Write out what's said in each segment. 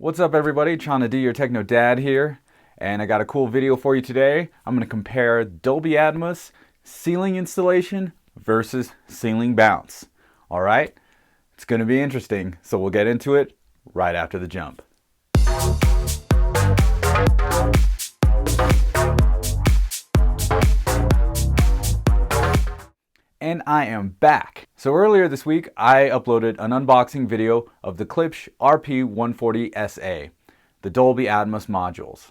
What's up everybody, Chana D, your Techno Dad here, and I got a cool video for you today. I'm going to compare Dolby Atmos ceiling installation versus ceiling bounce. Alright, it's going to be interesting, so we'll get into it right after the jump. And I am back. So earlier this week, I uploaded an unboxing video of the Klipsch RP140SA, the Dolby Atmos modules.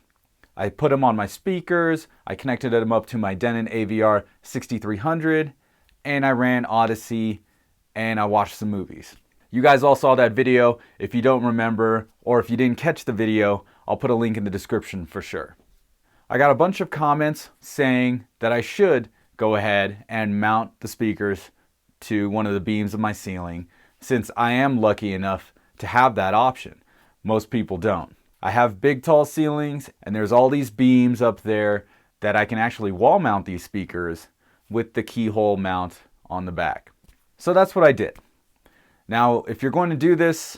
I put them on my speakers, I connected them up to my Denon AVR 6300, and I ran Odyssey, and I watched some movies. You guys all saw that video. If you don't remember, or if you didn't catch the video, I'll put a link in the description for sure. I got a bunch of comments saying that I should go ahead and mount the speakers to one of the beams of my ceiling, since I am lucky enough to have that option. Most people don't. I have big tall ceilings, and there's all these beams up there that I can actually wall mount these speakers with the keyhole mount on the back. So that's what I did. Now, if you're going to do this,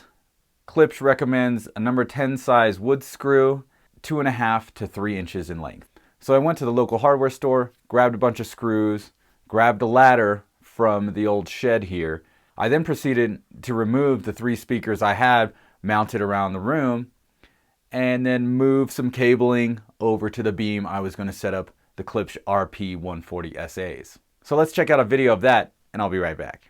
Klipsch recommends a number 10 size wood screw, 2.5 to 3 inches in length. So I went to the local hardware store, grabbed a bunch of screws, grabbed a ladder from the old shed here. I then proceeded to remove the 3 speakers I had mounted around the room, and then move some cabling over to the beam I was going to set up the Klipsch RP140SAs. So let's check out a video of that, and I'll be right back.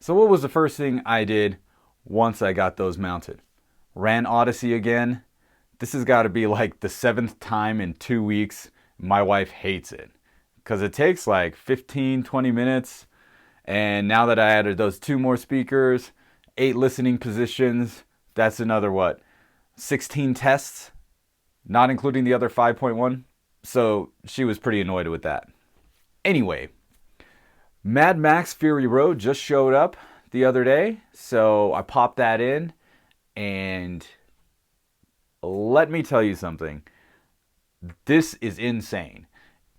So what was the first thing I did once I got those mounted? Ran Odyssey again. This has got to be like the 7th time in 2 weeks. My wife hates it because it takes like 15-20 minutes. And now that I added those 2 more speakers, 8 listening positions, that's another what? 16 tests, not including the other 5.1. So she was pretty annoyed with that. Anyway, Mad Max Fury Road just showed up the other day, so I popped that in, and let me tell you something. This is insane.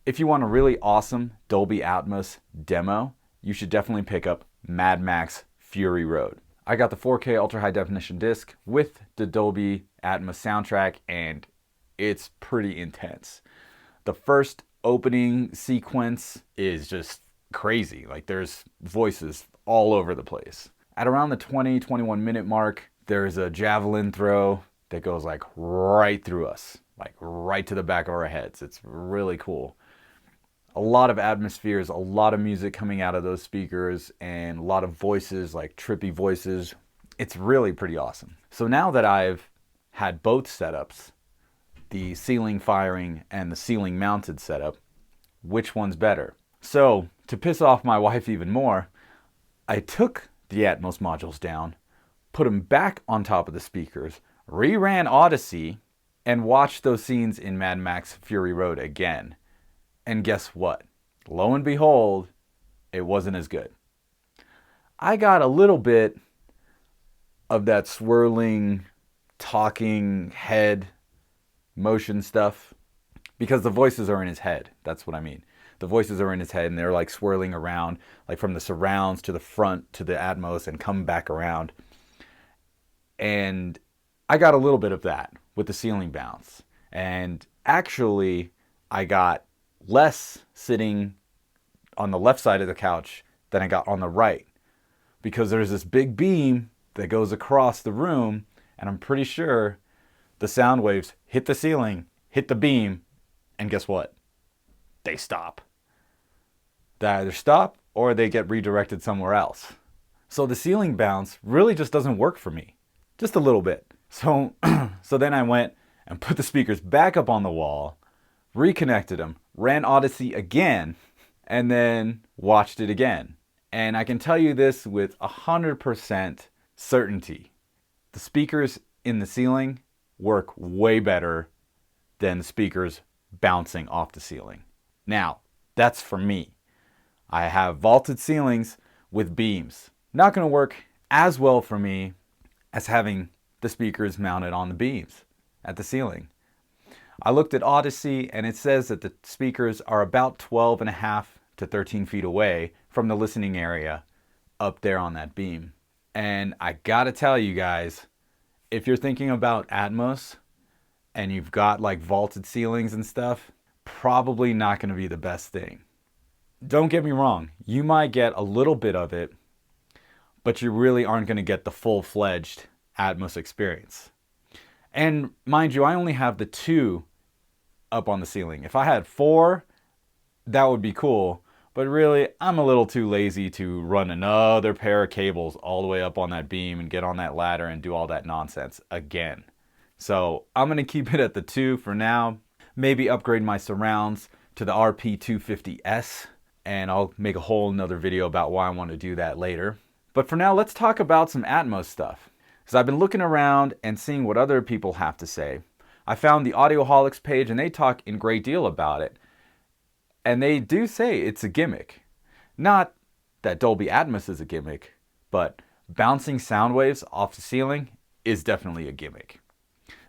If you want a really awesome Dolby Atmos demo, you should definitely pick up Mad Max Fury Road. I got the 4K ultra high definition disc with the Dolby Atmos soundtrack, and it's pretty intense. The first opening sequence is just crazy. Like, there's voices all over the place. At around the 20-21 minute mark, there's a javelin throw that goes like right through us, like right to the back of our heads. It's really cool. A lot of atmospheres, a lot of music coming out of those speakers, and a lot of voices, like trippy voices. It's really pretty awesome. So now that I've had both setups, the ceiling firing and the ceiling mounted setup, which one's better? So, to piss off my wife even more, I took the Atmos modules down, put them back on top of the speakers, reran Odyssey, and watched those scenes in Mad Max Fury Road again. And guess what? Lo and behold, it wasn't as good. I got a little bit of that swirling, talking head motion stuff because the voices are in his head. That's what I mean. The voices are in his head and they're like swirling around, like from the surrounds to the front to the Atmos and come back around. And I got a little bit of that with the ceiling bounce. And actually, I got less sitting on the left side of the couch than I got on the right, because there's this big beam that goes across the room, and I'm pretty sure the sound waves hit the ceiling, hit the beam, and guess what? They stop. They either stop or they get redirected somewhere else. So the ceiling bounce really just doesn't work for me. Just a little bit. So then I went and put the speakers back up on the wall, reconnected them, ran Odyssey again, and then watched it again. And I can tell you this with 100% certainty. The speakers in the ceiling work way better than the speakers bouncing off the ceiling. Now, that's for me. I have vaulted ceilings with beams. Not going to work as well for me as having the speakers mounted on the beams at the ceiling. I looked at Odyssey and it says that the speakers are about 12.5 to 13 feet away from the listening area up there on that beam. And I gotta tell you guys, if you're thinking about Atmos and you've got like vaulted ceilings and stuff, probably not gonna be the best thing. Don't get me wrong, you might get a little bit of it, but you really aren't gonna get the full-fledged Atmos experience. And mind you, I only have the 2 up on the ceiling. If I had 4, that would be cool. But really, I'm a little too lazy to run another pair of cables all the way up on that beam and get on that ladder and do all that nonsense again. So I'm going to keep it at the 2 for now. Maybe upgrade my surrounds to the RP250S. And I'll make a whole nother video about why I want to do that later. But for now, let's talk about some Atmos stuff. Because I've been looking around and seeing what other people have to say. I found the Audioholics page and they talk in great deal about it. And they do say it's a gimmick. Not that Dolby Atmos is a gimmick, but bouncing sound waves off the ceiling is definitely a gimmick.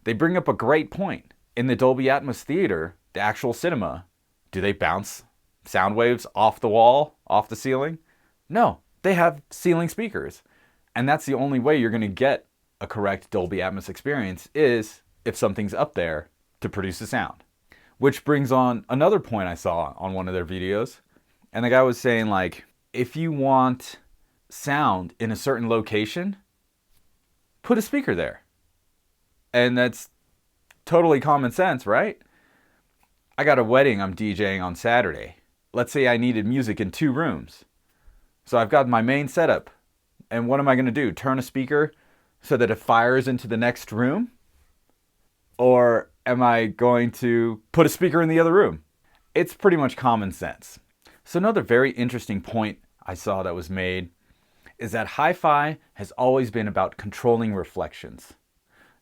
They bring up a great point. In the Dolby Atmos theater, the actual cinema, do they bounce sound waves off the wall, off the ceiling? No, they have ceiling speakers. And that's the only way you're going to get a correct Dolby Atmos experience, is if something's up there to produce the sound. Which brings on another point I saw on one of their videos. And the guy was saying, like, if you want sound in a certain location, put a speaker there. And that's totally common sense, right? I got a wedding I'm DJing on Saturday. Let's say I needed music in 2 rooms. So I've got my main setup. And what am I going to do? Turn a speaker so that it fires into the next room? Or am I going to put a speaker in the other room? It's pretty much common sense. So another very interesting point I saw that was made is that hi-fi has always been about controlling reflections,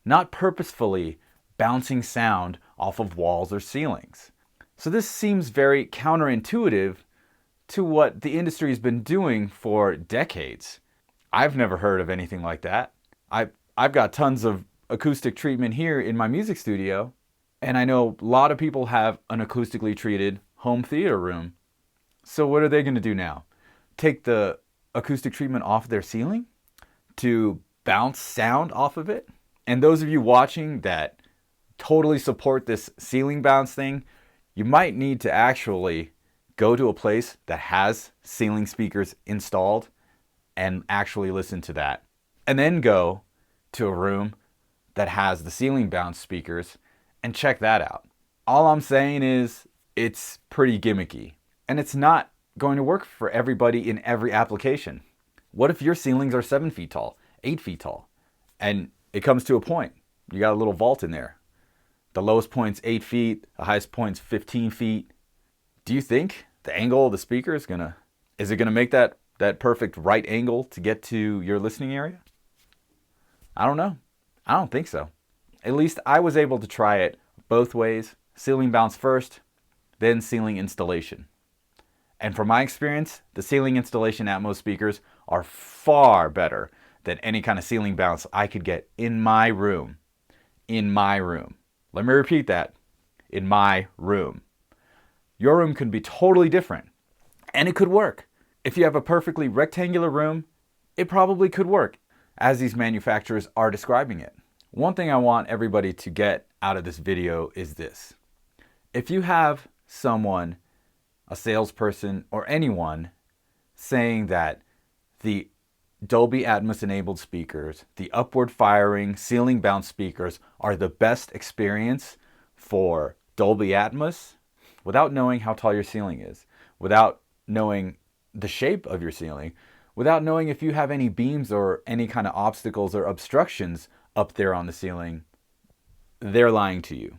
not purposefully bouncing sound off of walls or ceilings. So this seems very counterintuitive to what the industry has been doing for decades. I've never heard of anything like that. I've got tons of acoustic treatment here in my music studio, and I know a lot of people have an acoustically treated home theater room. So what are they going to do now? Take the acoustic treatment off their ceiling to bounce sound off of it? And those of you watching that totally support this ceiling bounce thing, you might need to actually go to a place that has ceiling speakers installed and actually listen to that. And then go to a room that has the ceiling bounce speakers and check that out. All I'm saying is it's pretty gimmicky, and it's not going to work for everybody in every application. What if your ceilings are 7 feet tall, 8 feet tall, and it comes to a point, you got a little vault in there. The lowest point's 8 feet, the highest point's 15 feet. Do you think the angle of the speaker is it gonna make that perfect right angle to get to your listening area? I don't know. I don't think so. At least I was able to try it both ways. Ceiling bounce first, then ceiling installation. And from my experience, the ceiling installation Atmos speakers are far better than any kind of ceiling bounce I could get in my room. In my room. Let me repeat that. In my room. Your room could be totally different, and it could work. If you have a perfectly rectangular room, it probably could work, as these manufacturers are describing it. One thing I want everybody to get out of this video is this. If you have someone, a salesperson, or anyone saying that the Dolby Atmos enabled speakers, the upward firing ceiling bounce speakers are the best experience for Dolby Atmos, without knowing how tall your ceiling is, without knowing the shape of your ceiling, without knowing if you have any beams or any kind of obstacles or obstructions up there on the ceiling, they're lying to you.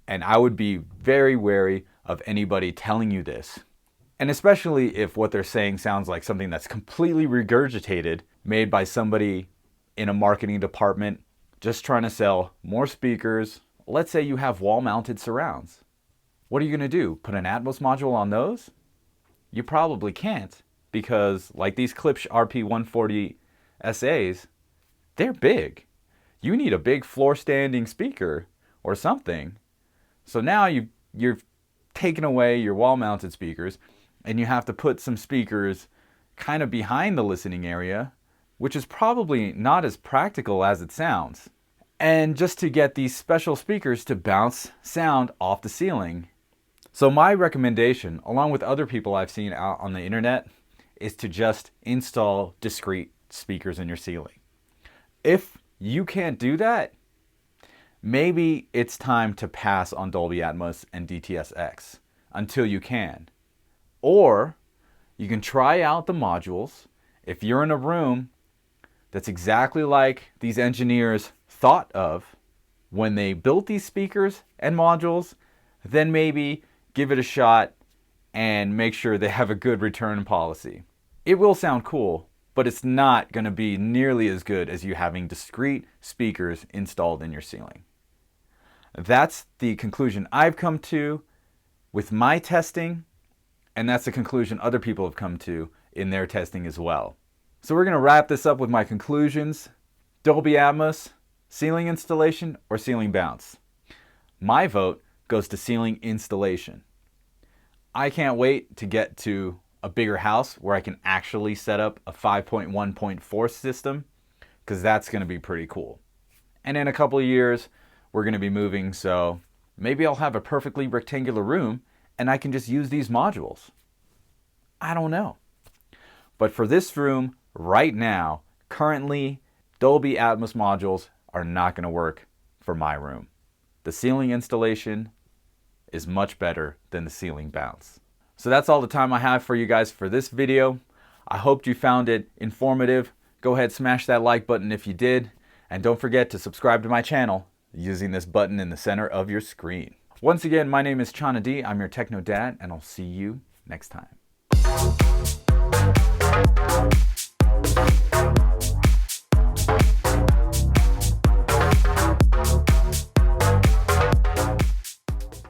And I would be very wary of anybody telling you this. And especially if what they're saying sounds like something that's completely regurgitated, made by somebody in a marketing department just trying to sell more speakers. Let's say you have wall-mounted surrounds. What are you going to do? Put an Atmos module on those? You probably can't, because like these Klipsch RP140 SAs, they're big. You need a big floor standing speaker or something. So now you're taking away your wall mounted speakers, and you have to put some speakers kind of behind the listening area, which is probably not as practical as it sounds. And just to get these special speakers to bounce sound off the ceiling. So my recommendation, along with other people I've seen out on the internet, is to just install discrete speakers in your ceiling. If you can't do that, maybe it's time to pass on Dolby Atmos and DTS:X until you can. Or you can try out the modules. If you're in a room that's exactly like these engineers thought of when they built these speakers and modules, then maybe give it a shot and make sure they have a good return policy. It will sound cool, but it's not going to be nearly as good as you having discrete speakers installed in your ceiling. That's the conclusion I've come to with my testing, and that's the conclusion other people have come to in their testing as well. So we're going to wrap this up with my conclusions. Dolby Atmos, ceiling installation or ceiling bounce? My vote goes to ceiling installation. I can't wait to get to a bigger house where I can actually set up a 5.1.4 system, because that's going to be pretty cool. And in a couple of years, we're going to be moving, so maybe I'll have a perfectly rectangular room and I can just use these modules. I don't know. But for this room, right now, currently, Dolby Atmos modules are not going to work for my room. The ceiling installation is much better than the ceiling bounce. So that's all the time I have for you guys for this video. I hope you found it informative. Go ahead, smash that like button if you did. And don't forget to subscribe to my channel using this button in the center of your screen. Once again, my name is Chana D. I'm your Techno Dad, and I'll see you next time.